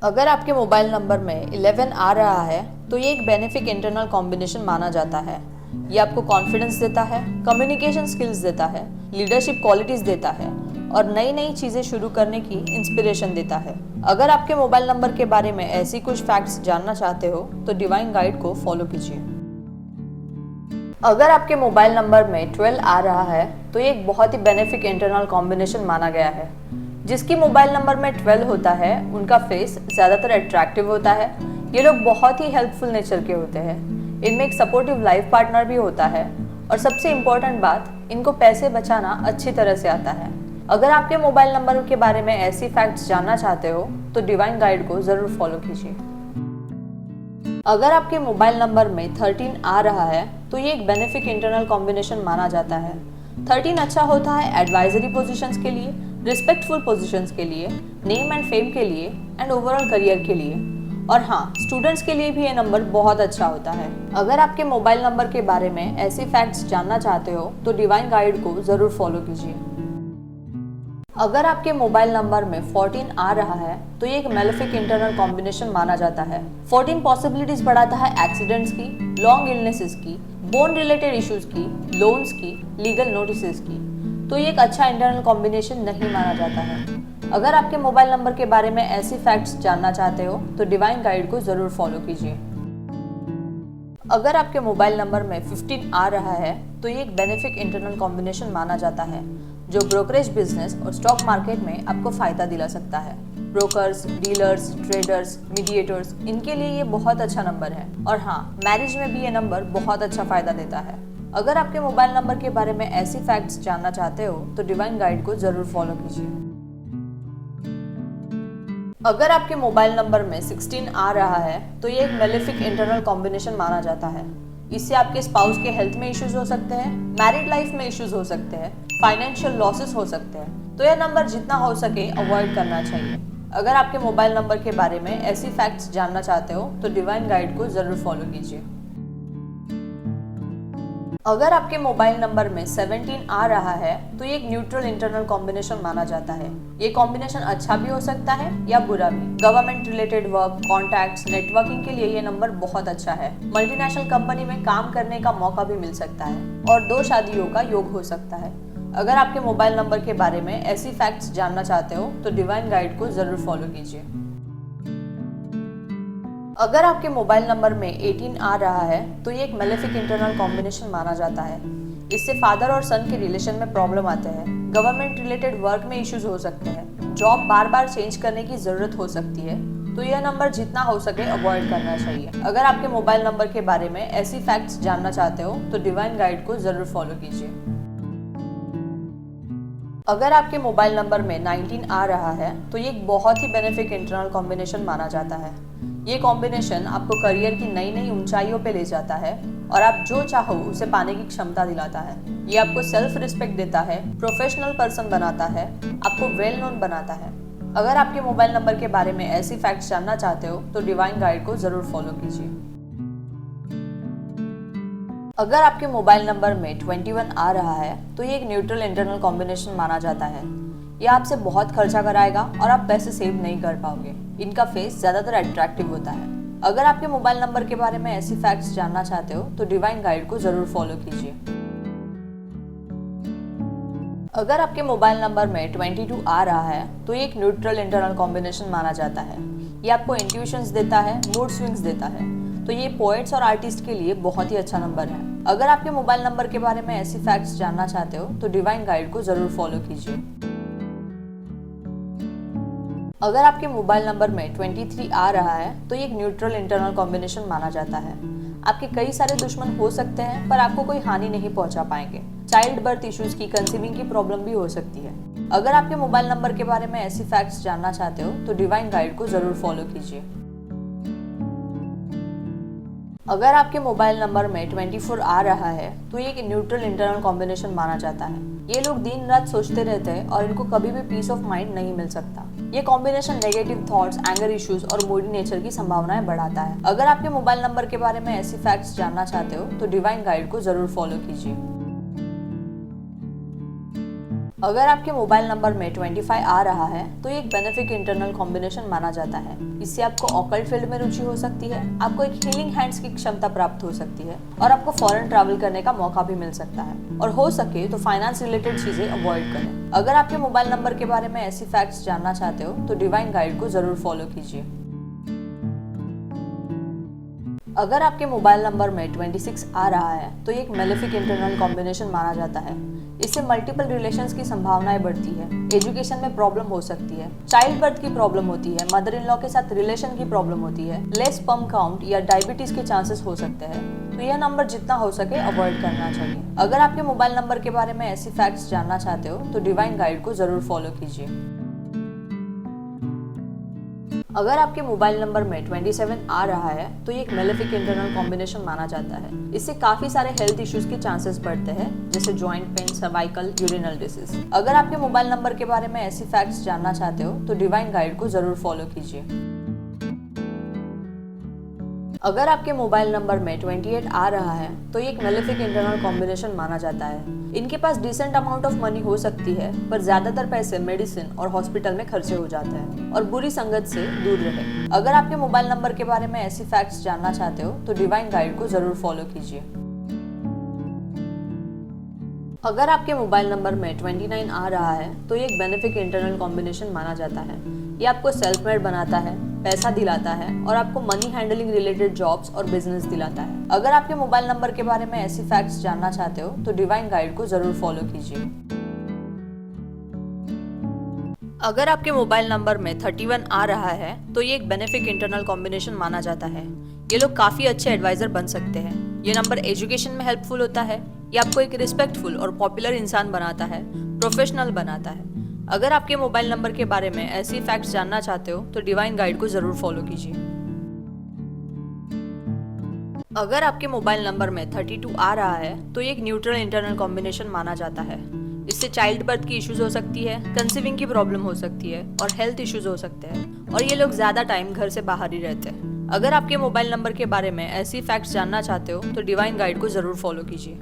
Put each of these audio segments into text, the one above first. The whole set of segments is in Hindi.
अगर आपके मोबाइल नंबर में 11 आ रहा है तो ये एक बेनिफिक इंटरनल कॉम्बिनेशन माना जाता है। ये आपको कॉन्फिडेंस देता है, कम्युनिकेशन स्किल्स देता है, लीडरशिप क्वालिटीज देता है और नई नई चीज़ें शुरू करने की इंस्पिरेशन देता है। अगर आपके मोबाइल नंबर के बारे में ऐसी कुछ फैक्ट्स जानना चाहते हो तो डिवाइन गाइड को फॉलो कीजिए। अगर आपके मोबाइल नंबर में 12 आ रहा है तो ये एक बहुत ही बेनिफिक इंटरनल कॉम्बिनेशन माना गया है। जिसकी मोबाइल नंबर में 12 होता है उनका फेस ज़्यादातर अट्रैक्टिव होता है। ये लोग बहुत ही हेल्पफुल नेचर के होते हैं। इनमें एक सपोर्टिव लाइफ पार्टनर भी होता है और सबसे इम्पोर्टेंट बात, इनको पैसे बचाना अच्छी तरह से आता है। अगर आपके मोबाइल नंबर के बारे में ऐसी फैक्ट्स जानना चाहते हो तो डिवाइन गाइड को ज़रूर फॉलो कीजिए। अगर आपके मोबाइल नंबर में 13 आ रहा है तो ये एक बेनिफिक इंटरनल कॉम्बिनेशन माना जाता है। 13 अच्छा होता है एडवाइजरी पोजीशंस के लिए, रिस्पेक्टफुल पोजीशंस के लिए, नेम एंड फेम के लिए एंड ओवरऑल करियर के लिए। और हाँ, स्टूडेंट्स के लिए भी ये नंबर बहुत अच्छा होता है। अगर आपके मोबाइल नंबर के बारे में ऐसी फैक्ट्स जानना चाहते हो तो डिवाइन गाइड को ज़रूर फॉलो कीजिए। अगर आपके मोबाइल नंबर में 14 आ रहा है तो ये एक मेलेफिक इंटरनल कॉम्बिनेशन माना जाता है। 14 पॉसिबिलिटीज बढ़ाता है एक्सीडेंट्स की, लॉन्ग इलनेसेस की, बोन रिलेटेड इश्यूज की, लोन्स की, लीगल नोटिसेस की। तो ये एक अच्छा इंटरनल कॉम्बिनेशन नहीं माना जाता है। अगर आपके मोबाइल नंबर के बारे में ऐसी फैक्ट्स जानना चाहते हो तो डिवाइन गाइड को ज़रूर फॉलो कीजिए। अगर आपके मोबाइल नंबर में 15 आ रहा है तो ये एक बेनिफिक इंटरनल कॉम्बिनेशन माना जाता है जो ब्रोकरेज बिजनेस और स्टॉक मार्केट में आपको फायदा दिला सकता है। ब्रोकर्स, डीलर्स, ट्रेडर्स, मीडिएटर्स, इनके लिए ये बहुत अच्छा नंबर है। और हाँ, मैरिज में भी ये नंबर बहुत अच्छा फायदा देता है। अगर आपके मोबाइल नंबर के बारे में ऐसी फैक्ट्स जानना चाहते हो तो डिवाइन गाइड को जरूर फॉलो कीजिए। अगर आपके मोबाइल नंबर में 16 आ रहा है तो ये एक मेलेफिक इंटरनल कॉम्बिनेशन माना जाता है। इससे आपके स्पाउस के हेल्थ में इश्यूज हो सकते हैं, मैरिड लाइफ में इश्यूज हो सकते हैं, फाइनेंशियल लॉसेस हो सकते हैं। तो यह नंबर जितना हो सके अवॉइड करना चाहिए। अगर आपके मोबाइल नंबर के बारे में ऐसी फैक्ट्स जानना चाहते हो तो डिवाइन गाइड को जरूर फॉलो कीजिए। अगर आपके मोबाइल नंबर में 17 आ रहा है तो ये एक न्यूट्रल इंटरनल कॉम्बिनेशन माना जाता है। ये कॉम्बिनेशन अच्छा भी हो सकता है या बुरा भी। Government related work, contacts, networking के लिए ये नंबर बहुत अच्छा है। मल्टीनेशनल कंपनी में काम करने का मौका भी मिल सकता है और 2 शादियों का योग हो सकता है। अगर आपके मोबाइल नंबर के बारे में ऐसी फैक्ट्स जानना चाहते हो तो डिवाइन गाइड को जरूर फॉलो कीजिए। अगर आपके मोबाइल नंबर में 18 आ रहा है तो ये एक मेलेफिक इंटरनल कॉम्बिनेशन माना जाता है। इससे फादर और सन के रिलेशन में प्रॉब्लम आते हैं। गवर्नमेंट रिलेटेड वर्क में इश्यूज हो सकते हैं, जॉब बार बार चेंज करने की जरूरत हो सकती है। तो यह नंबर जितना हो सके अवॉइड करना चाहिए। अगर आपके मोबाइल नंबर के बारे में ऐसी फैक्ट्स जानना चाहते हो तो डिवाइन गाइड को जरूर फॉलो कीजिए। अगर आपके मोबाइल नंबर में 19 आ रहा है तो ये एक बहुत ही बेनिफिक इंटरनल कॉम्बिनेशन माना जाता है। ये कॉम्बिनेशन आपको करियर की नई नई ऊंचाइयों पे ले जाता है और आप जो चाहो उसे पाने की क्षमता दिलाता है। ये आपको सेल्फ रिस्पेक्ट देता है, प्रोफेशनल पर्सन बनाता है, आपको वेल नोन बनाता है। अगर आपके मोबाइल नंबर के बारे में ऐसी फैक्ट्स जानना चाहते हो तो डिवाइन गाइड को जरूर फॉलो कीजिए। अगर आपके मोबाइल नंबर में 21 आ रहा है तो ये एक न्यूट्रल इंटरनल कॉम्बिनेशन माना जाता है। ये आपसे बहुत खर्चा कराएगा और आप पैसे सेव नहीं कर पाओगे। इनका फेस ज्यादातर अट्रैक्टिव होता है। अगर आपके मोबाइल नंबर के बारे में ऐसी फैक्ट्स जानना चाहते हो तो डिवाइन गाइड को जरूर फॉलो कीजिए। अगर आपके मोबाइल नंबर में 22 आ रहा है तो ये एक न्यूट्रल इंटरनल कॉम्बिनेशन माना जाता है। ये आपको इंट्यूशंस देता है, मूड स्विंग्स देता है। तो ये पोएट्स और आर्टिस्ट के लिए बहुत ही अच्छा नंबर है। अगर आपके मोबाइल नंबर के बारे में ऐसी फैक्ट्स जानना चाहते हो तो डिवाइन गाइड को जरूर फॉलो कीजिए। अगर आपके मोबाइल नंबर में 23 आ रहा है तो ये एक न्यूट्रल इंटरनल कॉम्बिनेशन माना जाता है। आपके कई सारे दुश्मन हो सकते हैं पर आपको कोई हानि नहीं पहुंचा पाएंगे। चाइल्ड बर्थ इश्यूज की, कंसीविंग की प्रॉब्लम भी हो सकती है। अगर आपके मोबाइल नंबर के बारे में ऐसी फैक्ट्स जानना चाहते हो तो डिवाइन गाइड को जरूर फॉलो कीजिए। अगर आपके मोबाइल नंबर में 24 आ रहा है तो ये एक न्यूट्रल इंटरनल कॉम्बिनेशन माना जाता है। ये लोग दिन रात सोचते रहते हैं और इनको कभी भी पीस ऑफ माइंड नहीं मिल सकता। ये combination negative thoughts, anger issues और मूडी नेचर की संभावनाएं बढ़ाता है। अगर आपके मोबाइल नंबर के बारे में ऐसी फैक्ट्स जानना चाहते हो तो डिवाइन गाइड को जरूर फॉलो कीजिए। अगर आपके मोबाइल नंबर में 25 आ रहा है तो ये एक बेनिफिक इंटरनल कॉम्बिनेशन माना जाता है। इससे आपको ऑकल्ट फील्ड में रुचि हो सकती है, आपको एक हीलिंग हैंड्स की क्षमता प्राप्त हो सकती है और आपको फॉरेन ट्रैवल करने का मौका भी मिल सकता है। और हो सके तो फाइनेंस रिलेटेड चीजें अवॉइड करें। अगर आपके मोबाइल नंबर के बारे में ऐसी फैक्ट्स जानना चाहते हो तो डिवाइन गाइड को जरूर फॉलो कीजिए। अगर आपके मोबाइल नंबर में 26 आ रहा है तो ये एक मेलेफिक इंटरनल कॉम्बिनेशन माना जाता है। इससे मल्टीपल रिलेशंस की संभावनाएं बढ़ती है, एजुकेशन में प्रॉब्लम हो सकती है, चाइल्ड बर्थ की प्रॉब्लम होती है, मदर इन लॉ के साथ रिलेशन की प्रॉब्लम होती है, लेस स्पर्म काउंट या डायबिटीज के चांसेस हो सकते हैं। तो यह नंबर जितना हो सके अवॉइड करना चाहिए। अगर आपके मोबाइल नंबर के बारे में ऐसी फैक्ट्स जानना चाहते हो तो डिवाइन गाइड को जरूर फॉलो कीजिए। अगर आपके मोबाइल नंबर में 27 आ रहा है तो ये एक मेलेफिक इंटरनल कॉम्बिनेशन माना जाता है। इससे काफी सारे हेल्थ इश्यूज के चांसेस बढ़ते हैं, जैसे joint pain, cervical, urinal disease. अगर आपके मोबाइल नंबर के बारे में ऐसी फैक्ट्स जानना चाहते हो तो डिवाइन गाइड को जरूर फॉलो कीजिए। अगर आपके मोबाइल नंबर में 28 आ रहा है तो ये एक मेलेफिक इंटरनल कॉम्बिनेशन माना जाता है। इनके पास डिसेंट अमाउंट ऑफ मनी हो सकती है, पर ज्यादातर पैसे मेडिसिन और हॉस्पिटल में खर्चे हो जाते हैं। और बुरी संगत से दूर रहे। अगर आपके मोबाइल नंबर के बारे में ऐसी फैक्ट्स जानना चाहते हो तो डिवाइन गाइड को जरूर फॉलो कीजिए। अगर आपके मोबाइल नंबर में 29 आ रहा है तो ये एक बेनिफिक इंटरनल कॉम्बिनेशन माना जाता है। ये आपको सेल्फ मेड बनाता है, पैसा दिलाता है और आपको मनी हैंडलिंग रिलेटेड जॉब्स और बिजनेस दिलाता है। अगर आपके मोबाइल नंबर के बारे में ऐसी फैक्ट्स जानना चाहते हो तो डिवाइन गाइड को जरूर फॉलो कीजिए। अगर आपके मोबाइल नंबर में 31 आ रहा है तो ये एक बेनिफिक इंटरनल कॉम्बिनेशन माना जाता है। ये लोग काफी अच्छे एडवाइजर बन सकते हैं। ये नंबर एजुकेशन में हेल्पफुल होता है। ये आपको एक रिस्पेक्टफुल और पॉपुलर इंसान बनाता है, प्रोफेशनल बनाता है। अगर आपके मोबाइल नंबर के बारे में ऐसी फैक्ट्स जानना चाहते हो तो डिवाइन गाइड को जरूर फॉलो कीजिए। अगर आपके मोबाइल नंबर में 32 आ रहा है तो ये एक न्यूट्रल इंटरनल कॉम्बिनेशन माना जाता है। इससे चाइल्ड बर्थ की इश्यूज हो सकती है, कंसीविंग की प्रॉब्लम हो सकती है और हेल्थ इश्यूज हो सकते हैं। और ये लोग ज्यादा टाइम घर से बाहर ही रहते हैं। अगर आपके मोबाइल नंबर के बारे में ऐसी फैक्ट्स जानना चाहते हो तो डिवाइन गाइड को जरूर फॉलो कीजिए।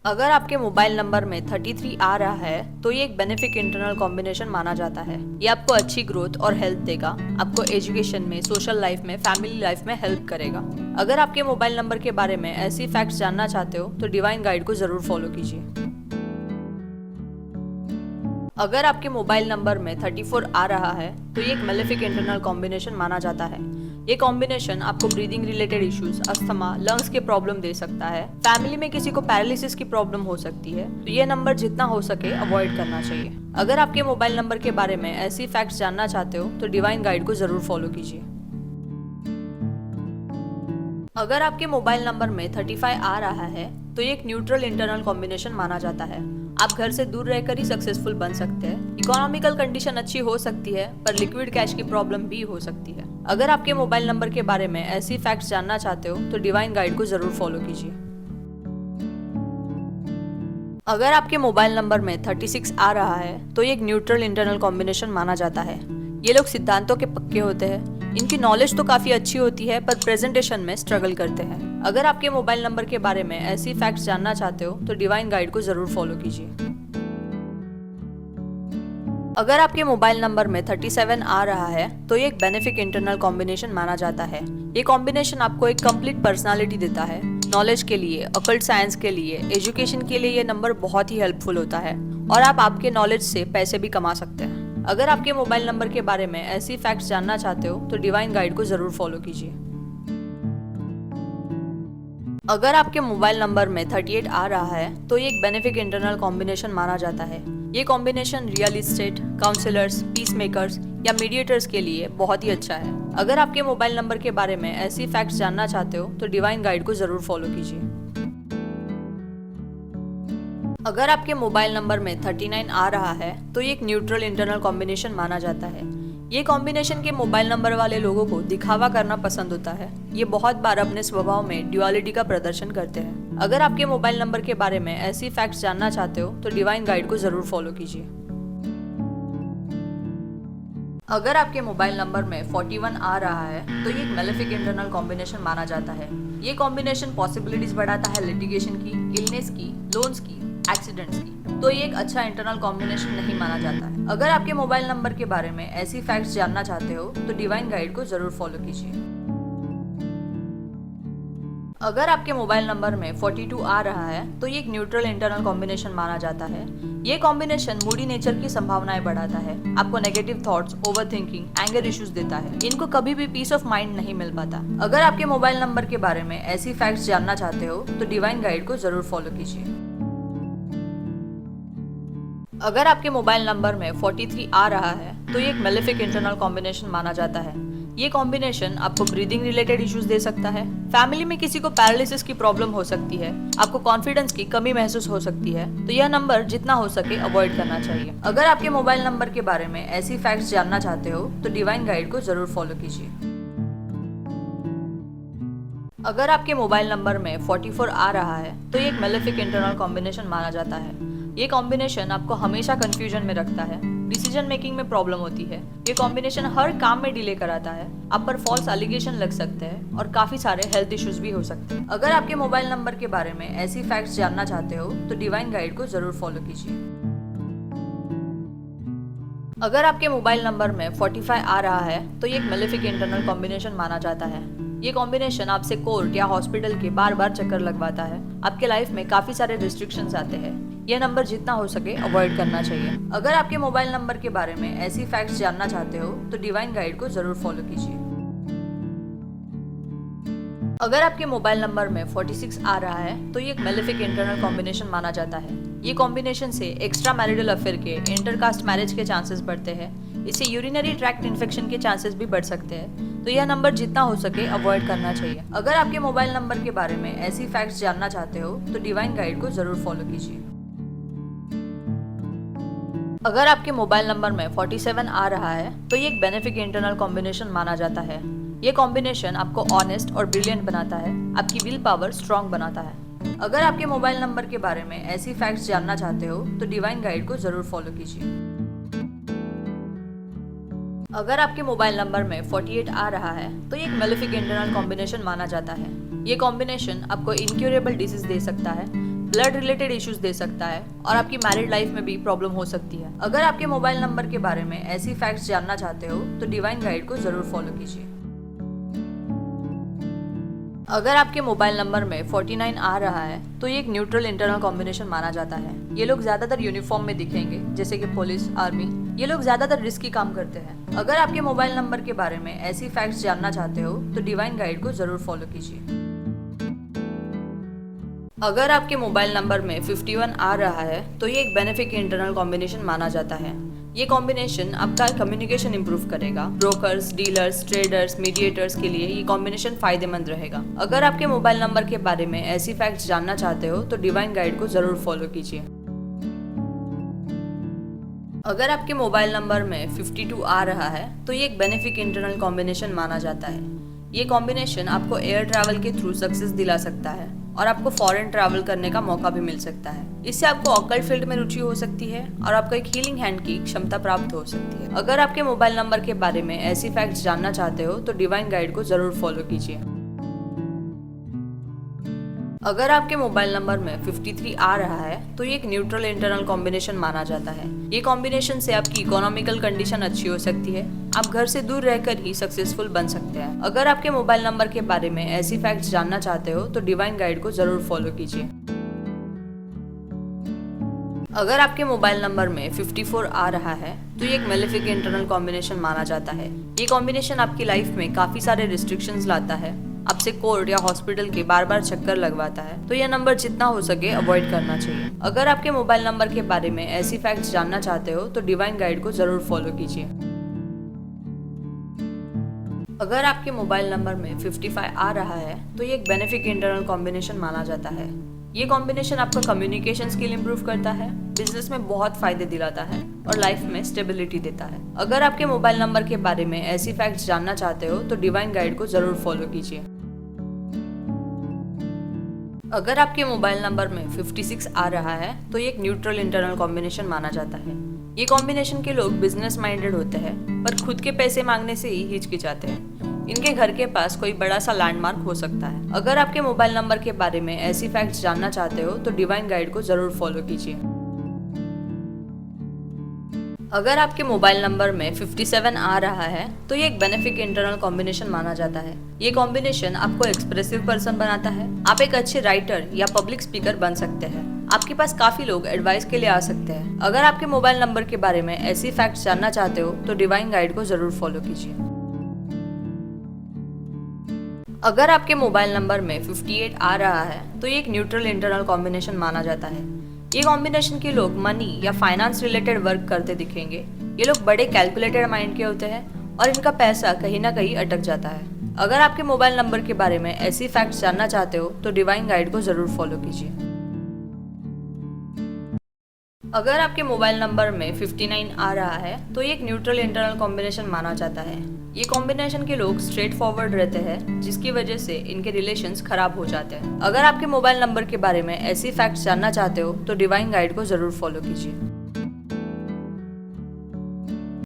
अगर आपके मोबाइल नंबर में 33 आ रहा है तो ये एक बेनिफिक इंटरनल कॉम्बिनेशन माना जाता है। ये आपको अच्छी ग्रोथ और हेल्थ देगा, आपको एजुकेशन में, सोशल लाइफ में, फैमिली लाइफ में हेल्प करेगा। अगर आपके मोबाइल नंबर के बारे में ऐसी फैक्ट्स जानना चाहते हो तो डिवाइन गाइड को जरूर फॉलो कीजिए। अगर आपके मोबाइल नंबर में 34 आ रहा है तो ये एक मेलेफिक इंटरनल कॉम्बिनेशन माना जाता है। ये कॉम्बिनेशन आपको breathing related issues, asthma, lungs के प्रॉब्लम दे सकता है। फैमिली में किसी को पैरालिसिस की प्रॉब्लम हो सकती है, तो ये नंबर जितना हो सके अवॉइड करना चाहिए। अगर आपके मोबाइल नंबर के बारे में ऐसी फैक्ट्स जानना चाहते हो तो डिवाइन गाइड को जरूर फॉलो कीजिए। अगर आपके मोबाइल नंबर में 35 आ रहा है तो ये एक न्यूट्रल इंटरनल कॉम्बिनेशन माना जाता है। आप घर से दूर रहकर ही सक्सेसफुल बन सकते हैं। इकोनॉमिकल कंडीशन अच्छी हो सकती है, पर लिक्विड कैश की प्रॉब्लम भी हो सकती है। अगर आपके मोबाइल नंबर के बारे में ऐसी फैक्ट्स जानना चाहते हो तो डिवाइन गाइड को जरूर फॉलो कीजिए। अगर आपके मोबाइल नंबर में 36 आ रहा है तो ये एक न्यूट्रल इंटरनल कॉम्बिनेशन माना जाता है। ये लोग सिद्धांतों के पक्के होते हैं। इनकी नॉलेज तो काफी अच्छी होती है, पर प्रेजेंटेशन में स्ट्रगल करते हैं। अगर आपके मोबाइल नंबर के बारे में ऐसी फैक्ट्स जानना चाहते हो तो डिवाइन गाइड को जरूर फॉलो कीजिए। अगर आपके मोबाइल नंबर में 37 आ रहा है तो ये एक बेनिफिक इंटरनल कॉम्बिनेशन माना जाता है। ये कॉम्बिनेशन आपको एक कंप्लीट पर्सनालिटी देता है। नॉलेज के लिए, ऑकल्ट साइंस के लिए, एजुकेशन के लिए ये नंबर बहुत ही हेल्पफुल होता है और आप आपके नॉलेज से पैसे भी कमा सकते हैं। अगर आपके मोबाइल नंबर के बारे में ऐसी फैक्ट्स जानना चाहते हो तो डिवाइन गाइड को जरूर फॉलो कीजिए। अगर आपके मोबाइल नंबर में 38 आ रहा है तो ये एक बेनिफिक इंटरनल कॉम्बिनेशन माना जाता है। ये combination real estate, counsellors, peace makers या मीडिएटर्स के लिए बहुत ही अच्छा है। अगर आपके मोबाइल नंबर के बारे में ऐसी फैक्ट्स जानना चाहते हो तो डिवाइन गाइड को जरूर फॉलो कीजिए। अगर आपके मोबाइल नंबर में 39 आ रहा है तो ये एक न्यूट्रल इंटरनल कॉम्बिनेशन माना जाता है। ये कॉम्बिनेशन के मोबाइल नंबर वाले लोगों को दिखावा करना पसंद होता है। ये बहुत बार अपने स्वभाव में ड्युअलिटी का प्रदर्शन करते हैं। अगर आपके मोबाइल नंबर के बारे में ऐसी फैक्ट्स जानना चाहते हो तो डिवाइन गाइड को जरूर फॉलो कीजिए। अगर आपके मोबाइल नंबर में 41 आ रहा है तो ये एक मेलेफिक इंटरनल कॉम्बिनेशन माना जाता है। ये कॉम्बिनेशन पॉसिबिलिटीज बढ़ाता है लिटिगेशन की, इलनेस की, लोन्स की, एक्सीडेंट्स की, तो ये एक अच्छा इंटरनल कॉम्बिनेशन नहीं माना जाता है। अगर आपके मोबाइल नंबर के बारे में ऐसी फैक्ट्स जानना चाहते हो तो डिवाइन गाइड को जरूर फॉलो कीजिए। अगर आपके मोबाइल नंबर में 42 आ रहा है तो ये एक न्यूट्रल इंटरनल कॉम्बिनेशन माना जाता है। ये कॉम्बिनेशन मूडी नेचर की संभावनाएं बढ़ाता है, आपको negative thoughts, overthinking, anger issues देता है। इनको कभी भी पीस ऑफ माइंड नहीं मिल पाता। अगर आपके मोबाइल नंबर के बारे में ऐसी फैक्ट्स जानना चाहते हो तो डिवाइन गाइड को जरूर फॉलो कीजिए। अगर आपके मोबाइल नंबर में 43 आ रहा है तो ये एक मेलेफिक इंटरनल कॉम्बिनेशन माना जाता है। ये कॉम्बिनेशन आपको ब्रीदिंग रिलेटेड इश्यूज दे सकता है, फैमिली में किसी को पैरालिसिस की प्रॉब्लम हो सकती है, आपको कॉन्फिडेंस की कमी महसूस हो सकती है, तो यह नंबर जितना हो सके अवॉइड करना चाहिए। अगर आपके मोबाइल नंबर के बारे में ऐसी फैक्ट्स जानना चाहते हो तो डिवाइन गाइड को जरूर फॉलो कीजिए। अगर आपके मोबाइल नंबर में 44 आ रहा है तो ये एक मेलेफिक इंटरनल कॉम्बिनेशन माना जाता है। ये कॉम्बिनेशन आपको हमेशा कंफ्यूजन में रखता है, डिसीजन मेकिंग में प्रॉब्लम होती है। ये कॉम्बिनेशन हर काम में डिले कराता है, आप पर फॉल्स एलिगेशन लग सकते हैं और काफी सारे हेल्थ इश्यूज भी हो सकते हैं। अगर आपके मोबाइल नंबर के बारे में ऐसी फैक्ट्स जानना चाहते हो तो डिवाइन गाइड को जरूर फॉलो कीजिए। अगर आपके मोबाइल नंबर में 45 आ रहा है तो ये एक मेलेफिक इंटरनल कॉम्बिनेशन माना जाता है। ये कॉम्बिनेशन आपसे कोर्ट या हॉस्पिटल के बार बार चक्कर लगवाता है, आपके लाइफ में काफी सारे रिस्ट्रिक्शंस आते हैं। यह नंबर जितना हो सके अवॉइड करना चाहिए। अगर आपके मोबाइल नंबर के बारे में ऐसी फैक्ट्स जानना चाहते हो तो डिवाइन गाइड को जरूर फॉलो कीजिए। अगर आपके मोबाइल नंबर में 46 आ रहा है तो ये एक मेलेफिक इंटरनल कॉम्बिनेशन माना जाता है। ये कॉम्बिनेशन से एक्स्ट्रा मैरिटल अफेयर के, इंटरकास्ट मैरिज के चांसेस बढ़ते हैं। इससे यूरिनरी ट्रैक्ट इन्फेक्शन के चांसेस भी बढ़ सकते हैं, तो यह नंबर जितना हो सके अवॉइड करना चाहिए। अगर आपके मोबाइल नंबर के बारे में ऐसी फैक्ट्स जानना चाहते हो तो डिवाइन गाइड को जरूर फॉलो कीजिए। अगर आपके मोबाइल नंबर में 47 आ रहा है तो ये एक बेनिफिक इंटरनल कॉम्बिनेशन माना जाता है। ये कॉम्बिनेशन आपको ऑनेस्ट और ब्रिलियंट बनाता है, आपकी विल पावर स्ट्रांग बनाता है। अगर आपके मोबाइल नंबर के बारे में ऐसी फैक्ट्स जानना चाहते हो तो डिवाइन गाइड को जरूर फॉलो कीजिए। अगर आपके मोबाइल नंबर में 48 आ रहा है तो ये एक मेलेफिक इंटरनल कॉम्बिनेशन माना जाता है। ये कॉम्बिनेशन आपको इनक्यूरेबल डिजीज दे सकता है, ब्लड रिलेटेड इश्यूज दे सकता है और आपकी मैरिड लाइफ में भी प्रॉब्लम हो सकती है। अगर आपके मोबाइल नंबर के बारे में ऐसी फैक्ट्स जानना चाहते हो तो डिवाइन गाइड को जरूर फॉलो कीजिए। अगर आपके मोबाइल नंबर में 49 आ रहा है तो ये एक न्यूट्रल इंटरनल कॉम्बिनेशन माना जाता है। ये लोग ज्यादातर यूनिफॉर्म में दिखेंगे, जैसे कि पुलिस, आर्मी। ये लोग ज्यादातर रिस्की काम करते हैं। अगर आपके मोबाइल नंबर के बारे में ऐसी फैक्ट्स जानना चाहते हो तो डिवाइन गाइड को जरूर फॉलो कीजिए। अगर आपके मोबाइल नंबर में 51 आ रहा है तो ये एक बेनिफिक इंटरनल कॉम्बिनेशन माना जाता है। ये कॉम्बिनेशन आपका कम्युनिकेशन इंप्रूव करेगा। ब्रोकर्स, डीलर्स, ट्रेडर्स, मीडिएटर्स के लिए ये कॉम्बिनेशन फायदेमंद रहेगा। अगर आपके मोबाइल नंबर के बारे में ऐसी फैक्ट्स जानना चाहते हो तो डिवाइन गाइड को जरूर फॉलो कीजिए। अगर आपके मोबाइल नंबर में 52 आ रहा है तो ये एक बेनिफिक इंटरनल कॉम्बिनेशन माना जाता है। ये कॉम्बिनेशन आपको एयर ट्रैवल के थ्रू सक्सेस दिला सकता है और आपको फॉरेन ट्रैवल करने का मौका भी मिल सकता है। इससे आपको ऑकल्ट फील्ड में रुचि हो सकती है और आपको एक हीलिंग हैंड की क्षमता प्राप्त हो सकती है। अगर आपके मोबाइल नंबर के बारे में ऐसी फैक्ट्स जानना चाहते हो तो डिवाइन गाइड को जरूर फॉलो कीजिए। अगर आपके मोबाइल नंबर में 53 आ रहा है तो ये एक न्यूट्रल इंटरनल कॉम्बिनेशन माना जाता है। ये कॉम्बिनेशन से आपकी इकोनॉमिकल कंडीशन अच्छी हो सकती है, आप घर से दूर रहकर ही सक्सेसफुल बन सकते हैं। अगर आपके मोबाइल नंबर के बारे में ऐसी फैक्ट्स जानना चाहते हो तो डिवाइन गाइड को जरूर फॉलो कीजिए। अगर आपके मोबाइल नंबर में 54 आ रहा है तो ये एक मेलेफिक इंटरनल कॉम्बिनेशन माना जाता है। ये कॉम्बिनेशन आपकी लाइफ में काफी सारे रिस्ट्रिक्शंस लाता है, आपसे कोर्ट या हॉस्पिटल के बार बार चक्कर लगवाता है, तो यह नंबर जितना हो सके अवॉइड करना चाहिए। अगर आपके मोबाइल नंबर के बारे में ऐसी फैक्ट्स जानना चाहते हो तो डिवाइन गाइड को जरूर फॉलो कीजिए। अगर आपके मोबाइल नंबर में 55 आ रहा है तो ये एक बेनिफिक इंटरनल कॉम्बिनेशन माना जाता है। ये कॉम्बिनेशन आपका कम्युनिकेशन स्किल इंप्रूव करता है, बिजनेस में बहुत फायदे दिलाता है और लाइफ में स्टेबिलिटी देता है। अगर आपके मोबाइल नंबर के बारे में ऐसी फैक्ट्स जानना चाहते हो तो डिवाइन गाइड को जरूर फॉलो कीजिए। अगर आपके मोबाइल नंबर में 56 आ रहा है तो ये एक न्यूट्रल इंटरनल कॉम्बिनेशन माना जाता है। ये कॉम्बिनेशन के लोग बिजनेस माइंडेड होते हैं पर खुद के पैसे मांगने से ही हिचकिचाते हैं। इनके घर के पास कोई बड़ा सा लैंडमार्क हो सकता है। अगर आपके मोबाइल नंबर के बारे में ऐसी फैक्ट्स जानना चाहते हो तो डिवाइन गाइड को जरूर फॉलो कीजिए। अगर आपके मोबाइल नंबर में 57 आ रहा है तो ये एक बेनिफिक इंटरनल कॉम्बिनेशन माना जाता है। ये कॉम्बिनेशन आपको एक्सप्रेसिव पर्सन बनाता है। आप एक अच्छे राइटर या पब्लिक स्पीकर बन सकते हैं। आपके पास काफी लोग एडवाइस के लिए आ सकते हैं। अगर आपके मोबाइल नंबर के बारे में ऐसी फैक्ट्स जानना चाहते हो तो डिवाइन गाइड को जरूर फॉलो कीजिए। अगर आपके मोबाइल नंबर में 58 आ रहा है तो ये एक न्यूट्रल इंटरनल कॉम्बिनेशन माना जाता है। ये कॉम्बिनेशन के लोग मनी या फाइनेंस रिलेटेड वर्क करते दिखेंगे। ये लोग बड़े कैलकुलेटेड माइंड के होते हैं और इनका पैसा कहीं ना कहीं अटक जाता है। अगर आपके मोबाइल नंबर के बारे में ऐसी फैक्ट्स जानना चाहते हो तो डिवाइन गाइड को जरूर फॉलो कीजिए। अगर आपके मोबाइल नंबर में 59 आ रहा है तो ये एक न्यूट्रल इंटरनल कॉम्बिनेशन माना जाता है। ये कॉम्बिनेशन के लोग स्ट्रेट फॉरवर्ड रहते हैं, जिसकी वजह से इनके रिलेशंस खराब हो जाते हैं। अगर आपके मोबाइल नंबर के बारे में ऐसी फैक्ट्स जानना चाहते हो तो डिवाइन गाइड को जरूर फॉलो कीजिए।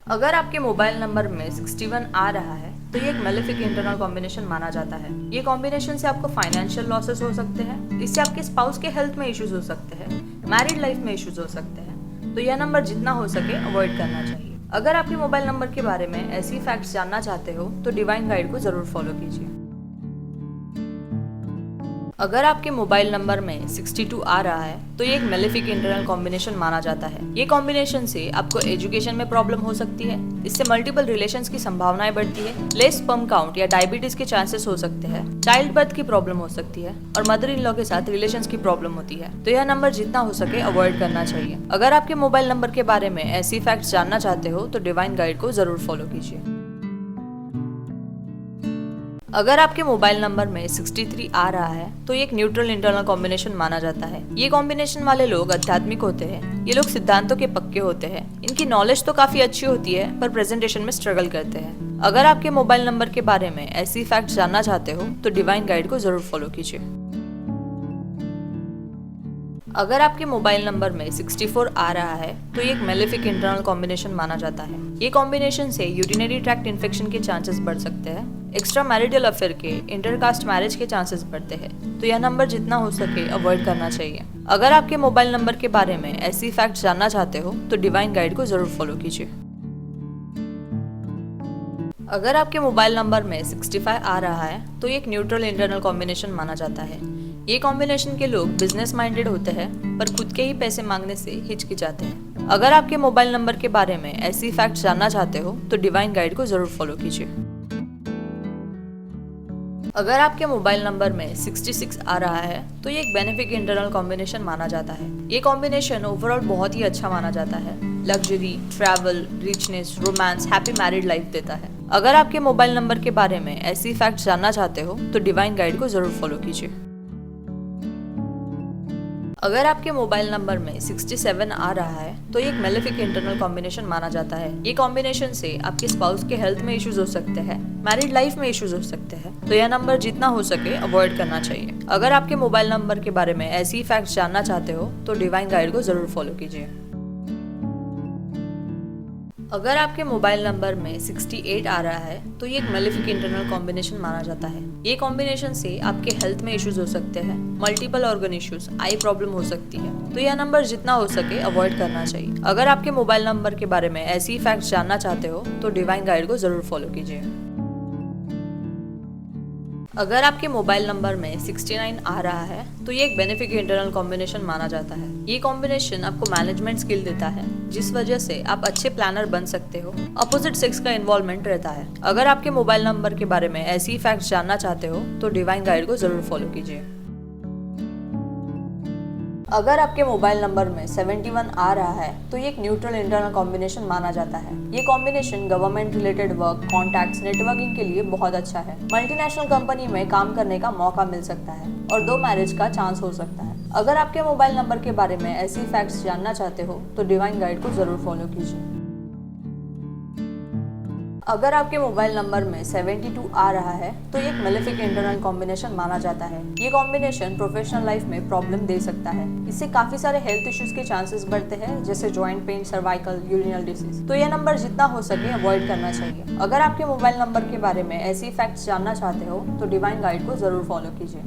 अगर आपके मोबाइल नंबर में 61 आ रहा है तो ये एक मेलेफिक इंटरनल कॉम्बिनेशन माना जाता है। ये कॉम्बिनेशन से आपको फाइनेंशियल लॉसेस हो सकते हैं। इससे आपके स्पाउस के हेल्थ में इश्यूज हो सकते हैं, मैरिड लाइफ में इश्यूज हो सकते हैं। तो यह नंबर जितना हो सके अवॉइड करना चाहिए। अगर आपके मोबाइल नंबर के बारे में ऐसी फैक्ट्स जानना चाहते हो तो डिवाइन गाइड को जरूर फॉलो कीजिए। अगर आपके मोबाइल नंबर में 62 आ रहा है तो ये एक मेलेफिक इंटरनल कॉम्बिनेशन माना जाता है। ये कॉम्बिनेशन से आपको एजुकेशन में प्रॉब्लम हो सकती है। इससे मल्टीपल रिलेशंस की संभावनाएं बढ़ती है। लेस स्पर्म काउंट या डायबिटीज के चांसेस हो सकते हैं। चाइल्ड बर्थ की प्रॉब्लम हो सकती है और मदर इन लॉ के साथ रिलेशंस की प्रॉब्लम होती है। तो यह नंबर जितना हो सके अवॉइड करना चाहिए। अगर आपके मोबाइल नंबर के बारे में ऐसी फैक्ट्स जानना चाहते हो तो डिवाइन गाइड को जरूर फॉलो कीजिए। अगर आपके मोबाइल नंबर में 63 आ रहा है तो ये एक न्यूट्रल इंटरनल कॉम्बिनेशन माना जाता है। ये कॉम्बिनेशन वाले लोग आध्यात्मिक होते हैं। ये लोग सिद्धांतों के पक्के होते हैं। इनकी नॉलेज तो काफी अच्छी होती है पर प्रेजेंटेशन में स्ट्रगल करते हैं। अगर आपके मोबाइल नंबर के बारे में ऐसी फैक्ट्स जानना चाहते हो तो डिवाइन गाइड को जरूर फॉलो कीजिए। अगर आपके मोबाइल नंबर में 64 आ रहा है तो ये एक मेलेफिक इंटरनल कॉम्बिनेशन माना जाता है। ये कॉम्बिनेशन से यूरिनरी ट्रैक्ट इन्फेक्शन के चांसेस बढ़ सकते हैं। एक्स्ट्रा मैरिटल अफेयर के, इंटरकास्ट मैरिज के चांसेस बढ़ते हैं। तो यह नंबर जितना हो सके अवॉइड करना चाहिए। अगर आपके मोबाइल नंबर के बारे में ऐसी फैक्ट्स जानना चाहते हो तो डिवाइन गाइड को जरूर फॉलो कीजिए। अगर आपके मोबाइल नंबर में 65 आ रहा है तो ये एक न्यूट्रल इंटरनल कॉम्बिनेशन माना जाता है। ये कॉम्बिनेशन के लोग बिजनेस माइंडेड होते हैं पर खुद के ही पैसे मांगने से हिचकिचाते हैं। अगर आपके मोबाइल नंबर के बारे में ऐसी फैक्ट्स जानना चाहते हो तो डिवाइन गाइड को जरूर फॉलो कीजिए। अगर आपके मोबाइल नंबर में 66 आ रहा है तो ये एक बेनिफिक इंटरनल कॉम्बिनेशन माना जाता है। ये कॉम्बिनेशन ओवरऑल बहुत ही अच्छा माना जाता है। Luxury, travel, richness, romance, happy married life देता है। अगर आपके मोबाइल नंबर के बारे में ऐसी फैक्ट्स जानना चाहते हो तो डिवाइन गाइड को जरूर फॉलो कीजिए। अगर आपके मोबाइल नंबर में 67 आ रहा है तो ये एक मेलेफिक इंटरनल कॉम्बिनेशन माना जाता है। ये कॉम्बिनेशन से आपके स्पाउस के हेल्थ में इश्यूज हो सकते हैं, मैरिड लाइफ में इश्यूज हो सकते हैं। तो यह नंबर जितना हो सके अवॉइड करना चाहिए। अगर आपके मोबाइल नंबर के बारे में ऐसी फैक्ट्स जानना चाहते हो तो डिवाइन गाइड को जरूर फॉलो कीजिए। अगर आपके मोबाइल नंबर में 68 आ रहा है तो ये एक मेलेफिक इंटरनल कॉम्बिनेशन माना जाता है। ये कॉम्बिनेशन से आपके हेल्थ में इश्यूज हो सकते हैं, मल्टीपल ऑर्गन इश्यूज, आई प्रॉब्लम हो सकती है। तो यह नंबर जितना हो सके अवॉइड करना चाहिए। अगर आपके मोबाइल नंबर के बारे में ऐसी फैक्ट्स जानना चाहते हो तो डिवाइन गाइड को जरूर फॉलो कीजिए। अगर आपके मोबाइल नंबर में 69 आ रहा है तो ये एक बेनिफिक इंटरनल कॉम्बिनेशन माना जाता है। ये कॉम्बिनेशन आपको मैनेजमेंट स्किल देता है, जिस वजह से आप अच्छे प्लानर बन सकते हो। अपोजिट सेक्स का इन्वॉल्वमेंट रहता है। अगर आपके मोबाइल नंबर के बारे में ऐसी फैक्ट्स जानना चाहते हो तो डिवाइन गाइड को जरूर फॉलो कीजिए। अगर आपके मोबाइल नंबर में 71 आ रहा है तो ये एक न्यूट्रल इंटरनल कॉम्बिनेशन माना जाता है। ये combination government related work, contacts, networking के लिए बहुत अच्छा है। मल्टीनेशनल कंपनी में काम करने का मौका मिल सकता है और 2 मैरिज का चांस हो सकता है। अगर आपके मोबाइल नंबर के बारे में ऐसी फैक्ट्स जानना चाहते हो तो डिवाइन गाइड को जरूर फॉलो कीजिए। अगर आपके मोबाइल नंबर में 72 आ रहा है तो ये एक मेलेफिक इंटरनल कॉम्बिनेशन माना जाता है। ये कॉम्बिनेशन प्रोफेशनल लाइफ में प्रॉब्लम दे सकता है। इससे काफी सारे हेल्थ इश्यूज के चांसेस बढ़ते हैं, जैसे joint pain, cervical, urinal disease. तो यह नंबर जितना हो सके अवॉइड करना चाहिए। अगर आपके मोबाइल नंबर के बारे में ऐसी फैक्ट्स जानना चाहते हो तो डिवाइन गाइड को जरूर फॉलो कीजिए।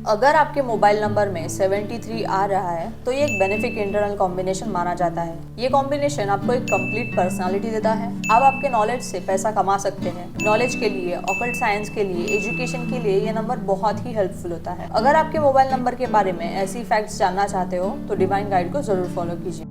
अगर आपके मोबाइल नंबर में 73 आ रहा है तो ये एक बेनिफिक इंटरनल कॉम्बिनेशन माना जाता है। ये कॉम्बिनेशन आपको एक कंप्लीट पर्सनालिटी देता है। आप आपके नॉलेज से पैसा कमा सकते हैं। नॉलेज के लिए, ऑकल्ट साइंस के लिए, एजुकेशन के लिए ये नंबर बहुत ही हेल्पफुल होता है। अगर आपके मोबाइल नंबर के बारे में ऐसी फैक्ट्स जानना चाहते हो तो डिवाइन गाइड को जरूर फॉलो कीजिए।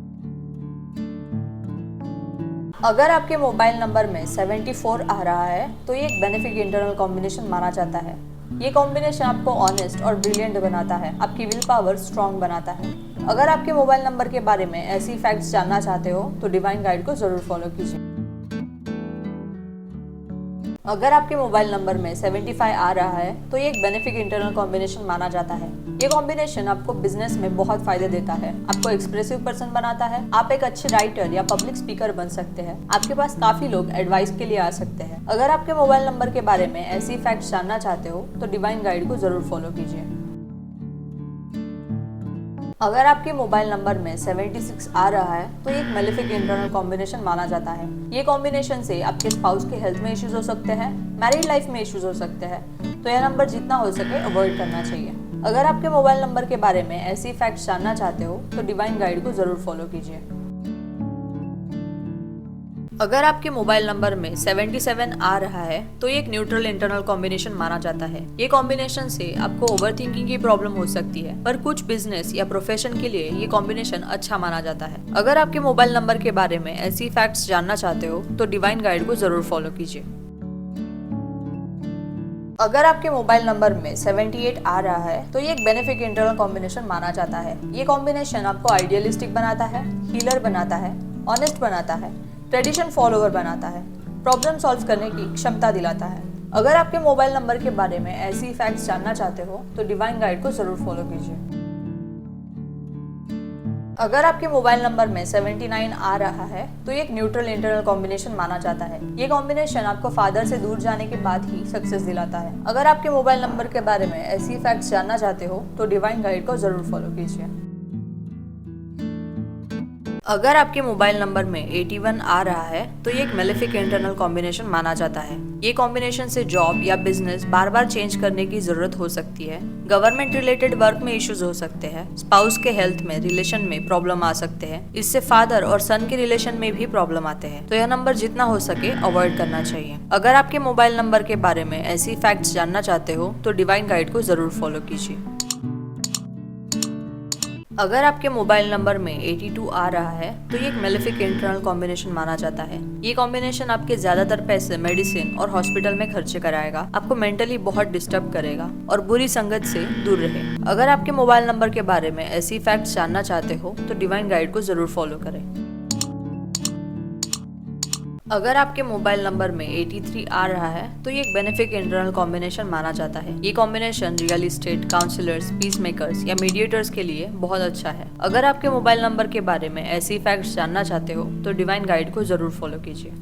अगर आपके मोबाइल नंबर में 74 आ रहा है तो ये एक बेनिफिक इंटरनल कॉम्बिनेशन माना जाता है। ये कॉम्बिनेशन आपको ऑनेस्ट और ब्रिलियंट बनाता है, आपकी विल पावर स्ट्रॉन्ग बनाता है। अगर आपके मोबाइल नंबर के बारे में ऐसी फैक्ट्स जानना चाहते हो तो डिवाइन गाइड को जरूर फॉलो कीजिए। अगर आपके मोबाइल नंबर में 75 आ रहा है तो ये एक बेनिफिक इंटरनल कॉम्बिनेशन माना जाता है। ये कॉम्बिनेशन आपको बिजनेस में बहुत फायदे देता है, आपको एक्सप्रेसिव पर्सन बनाता है। आप एक अच्छे राइटर या पब्लिक स्पीकर बन सकते हैं। आपके पास काफी लोग एडवाइस के लिए आ सकते हैं। अगर आपके मोबाइल नंबर के बारे में ऐसी फैक्ट्स जानना चाहते हो तो डिवाइन गाइड को जरूर फॉलो कीजिए। अगर आपके मोबाइल नंबर में 76 आ रहा है तो ये एक मेलेफिक इंटरनल कॉम्बिनेशन माना जाता है। ये कॉम्बिनेशन से आपके स्पाउस के हेल्थ में इश्यूज हो सकते हैं, मैरिड लाइफ में इश्यूज हो सकते हैं। तो यह नंबर जितना हो सके अवॉइड करना चाहिए। अगर आपके मोबाइल नंबर के बारे में ऐसी फैक्ट्स जानना चाहते हो तो डिवाइन गाइड को जरूर फॉलो कीजिए। अगर आपके मोबाइल नंबर में 77 आ रहा है तो ये एक न्यूट्रल इंटरनल कॉम्बिनेशन माना जाता है। ये कॉम्बिनेशन से आपको ओवरथिंकिंग की प्रॉब्लम हो सकती है, पर कुछ बिजनेस या प्रोफेशन के लिए ये कॉम्बिनेशन अच्छा माना जाता है। अगर आपके मोबाइल नंबर के बारे में ऐसी फैक्ट्स जानना चाहते हो तो डिवाइन गाइड को जरूर फॉलो कीजिए। अगर आपके मोबाइल नंबर में 78 आ रहा है तो ये एक बेनिफिक इंटरनल कॉम्बिनेशन माना जाता है। ये कॉम्बिनेशन आपको आइडियलिस्टिक बनाता है, हीलर बनाता है, ऑनेस्ट बनाता है, ट्रेडिशन फॉलोवर बनाता है, प्रॉब्लम सॉल्व करने की क्षमता दिलाता है। अगर आपके मोबाइल नंबर के बारे में ऐसी फैक्ट्स जानना चाहते हो तो डिवाइन गाइड को जरूर फॉलो कीजिए। अगर आपके मोबाइल नंबर में 79 आ रहा है तो ये एक न्यूट्रल इंटरनल कॉम्बिनेशन माना जाता है। ये कॉम्बिनेशन आपको फादर से दूर जाने के बाद ही सक्सेस दिलाता है। अगर आपके मोबाइल नंबर के बारे में ऐसी फैक्ट्स जानना चाहते हो तो डिवाइन गाइड को जरूर फॉलो कीजिए। अगर आपके मोबाइल नंबर में 81 आ रहा है तो ये एक मेलेफिक इंटरनल कॉम्बिनेशन माना जाता है। ये कॉम्बिनेशन से जॉब या बिजनेस बार बार चेंज करने की जरूरत हो सकती है, गवर्नमेंट रिलेटेड वर्क में इश्यूज हो सकते हैं, स्पाउस के हेल्थ में, रिलेशन में प्रॉब्लम आ सकते हैं। इससे फादर और सन के रिलेशन में भी प्रॉब्लम आते हैं। तो यह नंबर जितना हो सके अवॉइड करना चाहिए। अगर आपके मोबाइल नंबर के बारे में ऐसी फैक्ट्स जानना चाहते हो तो डिवाइन गाइड को जरूर फॉलो कीजिए। अगर आपके मोबाइल नंबर में 82 आ रहा है तो ये एक मेलेफिक इंटरनल कॉम्बिनेशन माना जाता है। ये कॉम्बिनेशन आपके ज्यादातर पैसे मेडिसिन और हॉस्पिटल में खर्चे कराएगा, आपको मेंटली बहुत डिस्टर्ब करेगा और बुरी संगत से दूर रहे। अगर आपके मोबाइल नंबर के बारे में ऐसी फैक्ट्स जानना चाहते हो तो डिवाइन गाइड को जरूर फॉलो करें। अगर आपके मोबाइल नंबर में 83 आ रहा है तो ये एक बेनिफिक इंटरनल कॉम्बिनेशन माना जाता है। ये combination real estate, counsellors, peace makers या मीडिएटर्स के लिए बहुत अच्छा है। अगर आपके मोबाइल नंबर के बारे में ऐसी फैक्ट्स जानना चाहते हो तो डिवाइन गाइड को जरूर फॉलो कीजिए।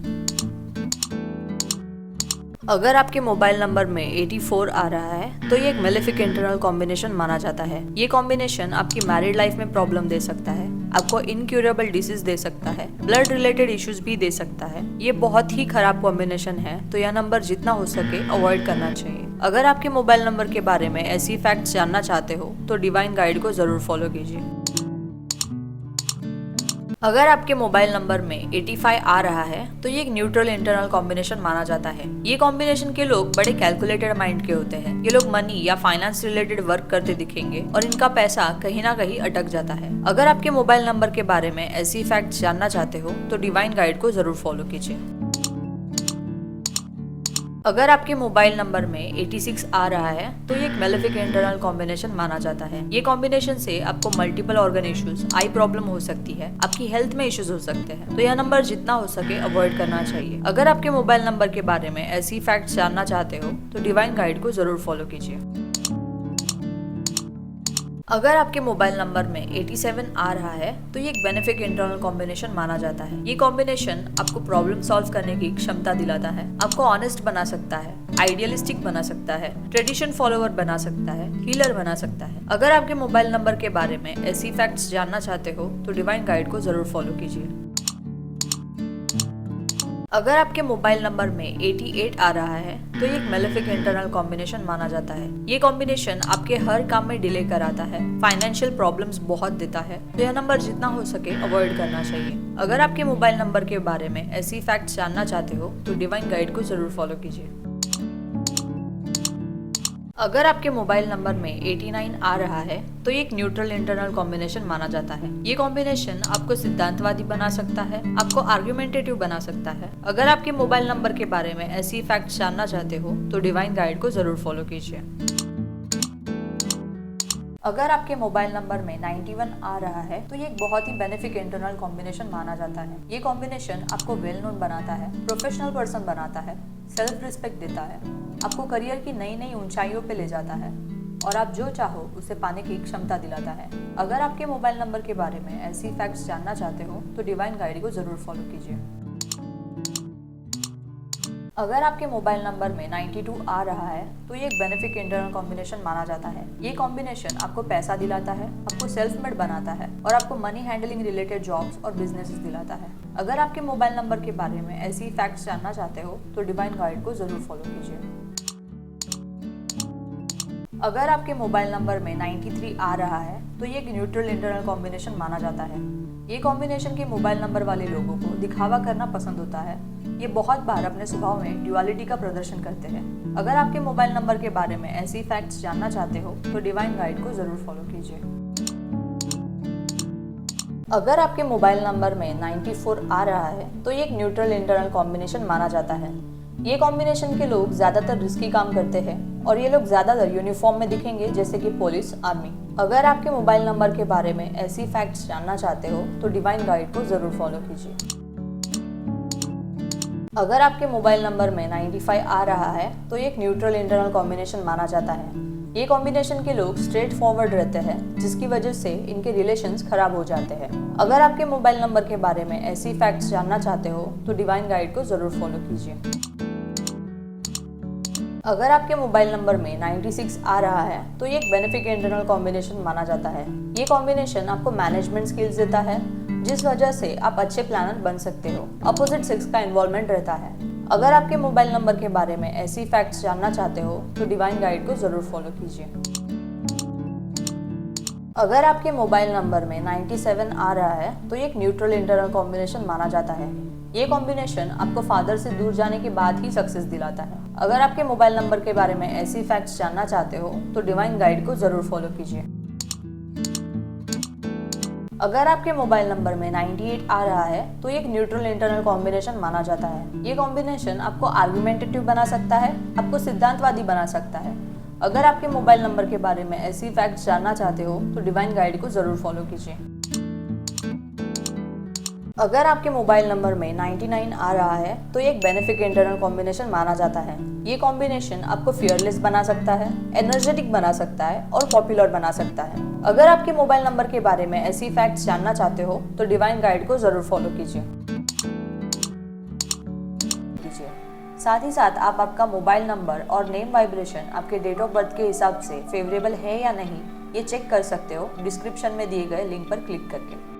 अगर आपके मोबाइल नंबर में 84 आ रहा है तो ये एक मेलेफिक इंटरनल कॉम्बिनेशन माना जाता है। ये कॉम्बिनेशन आपकी मैरिड लाइफ में प्रॉब्लम दे सकता है, आपको इनक्यूरेबल डिसीज दे सकता है, ब्लड रिलेटेड इश्यूज भी दे सकता है। ये बहुत ही खराब कॉम्बिनेशन है, तो यह नंबर जितना हो सके अवॉइड करना चाहिए। अगर आपके मोबाइल नंबर के बारे में ऐसी फैक्ट्स जानना चाहते हो तो डिवाइन गाइड को जरूर फॉलो कीजिए। अगर आपके मोबाइल नंबर में 85 आ रहा है तो ये एक न्यूट्रल इंटरनल कॉम्बिनेशन माना जाता है। ये कॉम्बिनेशन के लोग बड़े कैलकुलेटेड माइंड के होते हैं। ये लोग मनी या फाइनेंस रिलेटेड वर्क करते दिखेंगे और इनका पैसा कहीं ना कहीं अटक जाता है। अगर आपके मोबाइल नंबर के बारे में ऐसी फैक्ट्स जानना चाहते हो तो डिवाइन गाइड को जरूर फॉलो कीजिए। अगर आपके मोबाइल नंबर में 86 आ रहा है तो ये एक मेलेफिक इंटरनल कॉम्बिनेशन माना जाता है। ये कॉम्बिनेशन से आपको मल्टीपल ऑर्गन इश्यूज, आई प्रॉब्लम हो सकती है, आपकी हेल्थ में इश्यूज हो सकते हैं। तो यह नंबर जितना हो सके अवॉइड करना चाहिए। अगर आपके मोबाइल नंबर के बारे में ऐसी फैक्ट्स जानना चाहते हो तो डिवाइन गाइड को जरूर फॉलो कीजिए। अगर आपके मोबाइल नंबर में 87 आ रहा है तो ये एक बेनिफिक इंटरनल कॉम्बिनेशन माना जाता है। ये कॉम्बिनेशन आपको प्रॉब्लम सॉल्व करने की क्षमता दिलाता है, आपको ऑनेस्ट बना सकता है, आइडियलिस्टिक बना सकता है, ट्रेडिशन फॉलोवर बना सकता है, हीलर बना सकता है। अगर आपके मोबाइल नंबर के बारे में ऐसी फैक्ट्स जानना चाहते हो तो डिवाइन गाइड को जरूर फॉलो कीजिए। अगर आपके मोबाइल नंबर में 88 आ रहा है तो ये एक मेलेफिक इंटरनल कॉम्बिनेशन माना जाता है। ये कॉम्बिनेशन आपके हर काम में डिले कराता है, फाइनेंशियल प्रॉब्लम्स बहुत देता है, तो यह नंबर जितना हो सके अवॉइड करना चाहिए। अगर आपके मोबाइल नंबर के बारे में ऐसी फैक्ट्स जानना चाहते हो तो डिवाइन गाइड को जरूर फॉलो कीजिए। अगर आपके मोबाइल नंबर में 89 आ रहा है तो ये एक न्यूट्रल इंटरनल कॉम्बिनेशन माना जाता है। ये कॉम्बिनेशन आपको सिद्धांतवादी बना सकता है, आपको आर्गुमेंटेटिव बना सकता है। अगर आपके मोबाइल नंबर के बारे में ऐसी फैक्ट्स जानना चाहते हो तो डिवाइन गाइड को जरूर फॉलो कीजिए। अगर आपके मोबाइल नंबर में 91 आ रहा है तो ये एक बहुत ही बेनिफिक इंटरनल कॉम्बिनेशन माना जाता है। ये कॉम्बिनेशन आपको वेल नोन बनाता है, प्रोफेशनल पर्सन बनाता है, सेल्फ रिस्पेक्ट देता है, आपको करियर की नई नई ऊंचाइयों पे ले जाता है और आप जो चाहो उसे पाने की क्षमता दिलाता है। अगर आपके मोबाइल नंबर के बारे में ऐसी फैक्ट्स जानना चाहते हो तो डिवाइन गाइड को जरूर फॉलो कीजिए। अगर आपके मोबाइल नंबर में 92 आ रहा है तो ये एक बेनिफिक इंटरनल कॉम्बिनेशन माना जाता है। ये कॉम्बिनेशन आपको पैसा दिलाता है, आपको सेल्फ मेड बनाता है और आपको मनी हैंडलिंग रिलेटेड जॉब्स और बिजनेसेस दिलाता है। अगर आपके मोबाइल नंबर के बारे में ऐसी फैक्ट्स जानना चाहते हो तो डिवाइन गाइड को जरूर फॉलो कीजिए। अगर आपके मोबाइल नंबर में 93 आ रहा है तो ये एक न्यूट्रल इंटरनल कॉम्बिनेशन माना जाता है। ये कॉम्बिनेशन के मोबाइल नंबर वाले लोगों को दिखावा करना पसंद होता है। ये बहुत बार अपने स्वभाव में ड्युअलिटी का प्रदर्शन करते हैं। अगर आपके मोबाइल नंबर के बारे में ऐसी फैक्ट्स जानना चाहते हो तो डिवाइन गाइड को जरूर फॉलो कीजिए। अगर आपके मोबाइल नंबर में 94 आ रहा है तो ये एक न्यूट्रल इंटरनल कॉम्बिनेशन माना जाता है। ये कॉम्बिनेशन के लोग ज्यादातर रिस्की काम करते हैं और ये लोग ज्यादातर यूनिफॉर्म में दिखेंगे, जैसे कि पुलिस, आर्मी। अगर आपके मोबाइल नंबर के बारे में ऐसी फैक्ट्स जानना चाहते हो तो डिवाइन गाइड को जरूर फॉलो कीजिए। अगर आपके मोबाइल नंबर में 95 आ रहा है तो ये एक न्यूट्रल इंटरनल कॉम्बिनेशन माना जाता है। ये कॉम्बिनेशन के लोग स्ट्रेट फॉरवर्ड रहते हैं, जिसकी वजह से इनके रिलेशंस खराब हो जाते हैं। अगर आपके मोबाइल नंबर के बारे में ऐसी फैक्ट्स जानना चाहते हो तो डिवाइन गाइड को जरूर फॉलो कीजिए। अगर आपके मोबाइल नंबर में 96 आ रहा है तो ये एक बेनिफिक इंटरनल कॉम्बिनेशन माना जाता है। ये कॉम्बिनेशन आपको मैनेजमेंट स्किल्स देता है, जिस वजह से आप अच्छे प्लानर बन सकते हो। अपोजिट सेक्स का इन्वॉल्वमेंट रहता है। अगर आपके मोबाइल नंबर के बारे में ऐसी फैक्ट्स जानना चाहते हो तो डिवाइन गाइड को जरूर फॉलो कीजिए। अगर आपके मोबाइल नंबर में 97 आ रहा है तो ये एक न्यूट्रल इंटरनल कॉम्बिनेशन माना जाता है। ये कॉम्बिनेशन आपको फादर से दूर जाने के बाद ही सक्सेस दिलाता है। अगर आपके मोबाइल नंबर के बारे में ऐसी फैक्ट्स जानना चाहते हो तो डिवाइन गाइड को जरूर फॉलो कीजिए। अगर आपके मोबाइल नंबर में 98 आ रहा है तो ये एक न्यूट्रल इंटरनल कॉम्बिनेशन माना जाता है। ये कॉम्बिनेशन आपको आर्गुमेंटेटिव बना सकता है, आपको सिद्धांतवादी बना सकता है। अगर आपके मोबाइल नंबर के बारे में ऐसी फैक्ट्स जानना चाहते हो तो डिवाइन गाइड को जरूर फॉलो कीजिए। अगर आपके मोबाइल नंबर में 99 आ रहा है तो ये एक बेनिफिक इंटरनल कॉम्बिनेशन माना जाता है। ये कॉम्बिनेशन आपको फियरलेस बना सकता है, एनर्जेटिक बना सकता है और पॉपुलर बना सकता है। अगर आपके मोबाइल नंबर के बारे में ऐसी फैक्ट्स जानना चाहते हो तो डिवाइन गाइड को जरूर फॉलो कीजिए। साथ ही साथ आप आपका मोबाइल नंबर और नेम वाइब्रेशन आपके डेट ऑफ बर्थ के हिसाब से फेवरेबल है या नहीं, ये चेक कर सकते हो डिस्क्रिप्शन में दिए गए लिंक पर क्लिक करके।